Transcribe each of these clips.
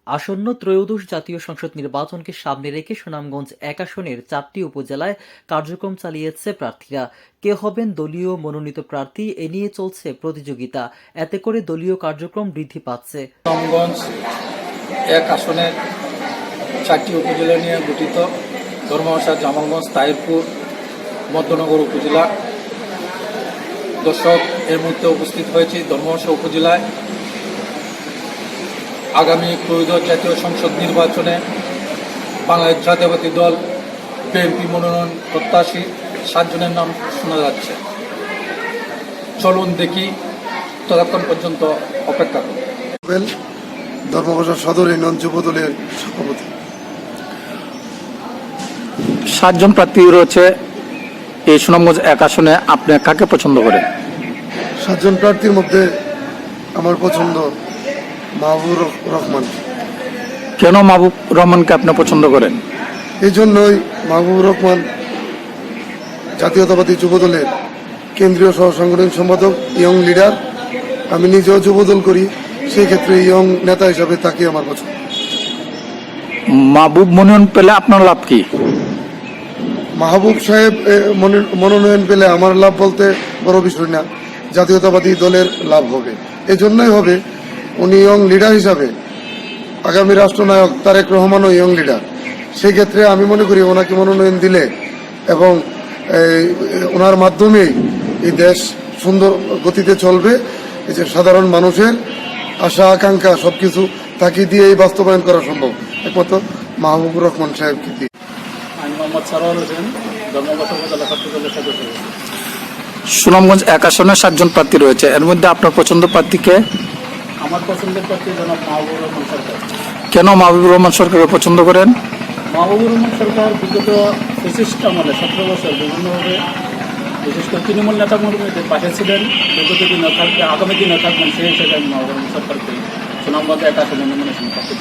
আসন্ন ত্রয়োদশ জাতীয় সংসদ নির্বাচনকে সামনে রেখে সুনামগঞ্জ ১ আসনের ৪টি উপজেলায় কার্যক্রম চালিয়েছে প্রার্থীরা। কে হবেন দলীয় মনোনীত প্রার্থী এ নিয়ে চলছে প্রতিযোগিতা। এতে করে দলীয় কার্যক্রম বৃদ্ধি পাচ্ছে। সুনামগঞ্জ ১ আসনের ৪টি উপজেলা নিয়ে গঠিত ধর্মশা, জামালগঞ্জ, তাহিরপুর, মধ্যনগর উপজেলা। দর্শক, এর মধ্যে উপস্থিত হয়েছি ধর্মশা উপজেলায় আগামী ত্রয়োদশ জাতীয় সংসদ নির্বাচনে বাংলাদেশ জাতীয়তাবাদী দল বিএনপি মনোনয়ন প্রত্যাশী 7 জনের নাম শোনা যাচ্ছে। চলুন দেখি, ততক্ষণ পর্যন্ত অপেক্ষা করুন। ধর্মঘোষা সদর ইউনিয়ন যুব দলের সভাপতি। 7 জন প্রার্থী রয়েছে এই সুনামগঞ্জ 1 আসনে। আপনি কাকে পছন্দ করেন? 7 জন প্রার্থীর মধ্যে আমার পছন্দ মাহবুবুর রহমান। কেন মাহবুব রহমানকে আপনি পছন্দ করেন? এই জন্যই মাহবুবুর রহমান জাতীয়তাবাদী যুব দলের কেন্দ্রীয় সহ সাংগঠনিক সম্পাদক, ইয়ং লিডার। আমি নিজেও যুব দল করি, সেই ক্ষেত্রে ইয়ং নেতা হিসাবে তাকে আমার পছন্দ। মাহবুব মনোনয়ন পেলে আপনার লাভ কি? মাহবুব সাহেব মনোনয়ন পেলে আমার লাভ বলতে বড় বিষয় না, জাতীয়তাবাদী দলের লাভ হবে। এজন্যই হবে, উনি ইয়ং লিডার হিসাবে আগামী রাষ্ট্রনায়ক তারেক রহমানও ইয়ং লিডার। সেই ক্ষেত্রে আমি মনে করি ওনাকে মনোনয়ন দিলে এবং ওনার মাধ্যমেই এই দেশ সুন্দর গতিতে চলবে। এই যে সাধারণ মানুষের আশা আকাঙ্ক্ষা সবকিছু তাকে দিয়েই বাস্তবায়ন করা সম্ভব, একমাত্র মাহবুবুর রহমান সাহেবকে দিয়ে। আমি মোহাম্মদ সারোয়ার হোসেন, ধর্মঘোষা উপজেলা ছাত্র দলের সদস্য। সুনামগঞ্জ 1 আসনে 7 জন প্রার্থী রয়েছে, এর মধ্যে আপনার পছন্দ প্রার্থীকে? আমার পছন্দের প্রার্থী জনাব মাহবুবুর রহমান সরকার। কেন মাহবুবুর রহমান সরকারকে পছন্দ করেন? মাহবুবুর রহমান সরকার বিগত ফ্যাসিস্ট আমলে 17 বছর বিভিন্নভাবে বিশেষ করে তৃণমূল নেতা কর্মীদের পাশে ছিলেন। বিগত দিনে থাকবে, আগামী দিনে থাকবেন, সেই হিসেবে আমি মাহবুবুর রহমান সরকারকে সুনামগঞ্জ 1 আসনে নমিনেশন করতে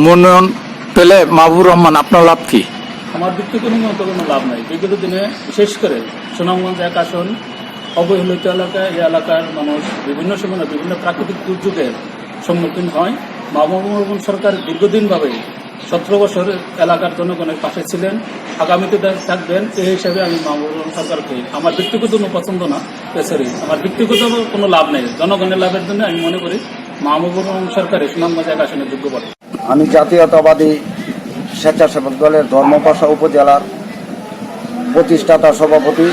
মনোনয়ন পেলে মাহবুবুর রহমান আপনার লাভ কি? আমার দিক থেকে কোনো লাভ নাই। বিগত দিনে বিশেষ করে সুনামগঞ্জ 1 আসন অবহেলিত এলাকা, এই এলাকার মানুষ বিভিন্ন সময় বিভিন্ন প্রাকৃতিক দুর্যোগের সম্মুখীন হয়। মাহবুবুর রহমান সরকার দীর্ঘদিনভাবে 17 বছর এলাকার জনগণের পাশে ছিলেন, আগামীতে থাকবেন। এই হিসেবে আমি মাহবুবুর রহমান সরকারকে, আমার ব্যক্তিগত কোনো পছন্দ না, আমার ব্যক্তিগত কোনো লাভ নেই, জনগণের লাভের জন্য আমি মনে করি মাহবুবুর রহমান সরকারের সুনামগঞ্জ 1 আসনে যোগ্য পড়ে। আমি জাতীয়তাবাদী স্বেচ্ছাসেবক দলের ধর্মপাশা উপজেলার প্রতিষ্ঠাতা সভাপতি।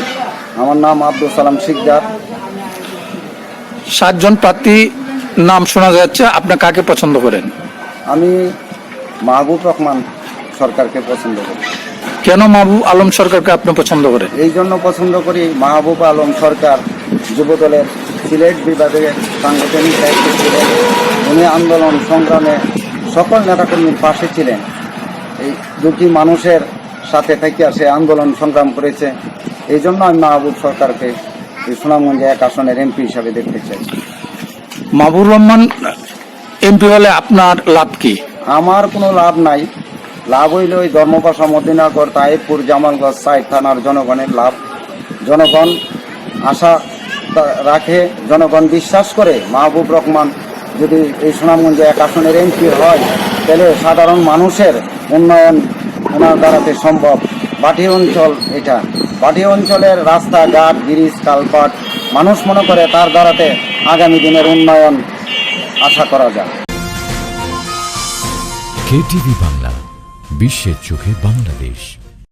আমার নাম আব্দুল সালাম শিকদার। 7 জন প্রার্থী নাম শোনা যাচ্ছে, আপনি কাকে পছন্দ করেন? আমি মাহবুব রহমান সরকারকে পছন্দ করি। কেন মাহবুব আলম সরকারকে আপনি পছন্দ করেন? এই জন্য পছন্দ করি, মাহবুব আলম সরকার যুব দলের সিলেট বিভাগের সাংগঠনিক দায়িত্ব ছিলেন। উনি আন্দোলন সংগ্রামে সকল নেতাকর্মীর পাশে ছিলেন। এই দুটি মানুষের সাথে থেকে সে আন্দোলন সংগ্রাম করেছে। এই জন্য আমি মাহবুব সরকারকে সুনামগঞ্জ 1 আসনের এমপি হিসাবে দেখতে চাই। মাহবুবুর রহমান এমপি হলে আপনার লাভ কি? আমার কোনো লাভ নাই। লাভ হইল ওই ধর্মপাশা, মদিনাগর, তাহিরপুর, জামালগঞ্জ 4 থানার জনগণের লাভ। জনগণ আশা রাখে, জনগণ বিশ্বাস করে মাহবুব রহমান যদি এই সুনামগঞ্জে 1 আসনের এমপি হয়, তাহলে সাধারণ মানুষের উন্নয়ন ওনার দ্বারাতে সম্ভব। বাটি অঞ্চল, এটা বাটি অঞ্চলের রাস্তাঘাট, ব্রিজ, কালপাট মানুষ মনে করে তার দ্বারাতে আগামী দিনের উন্নয়ন আশা করা যায়। কেটিভি বাংলা, বিশ্বের চোখে বাংলাদেশ।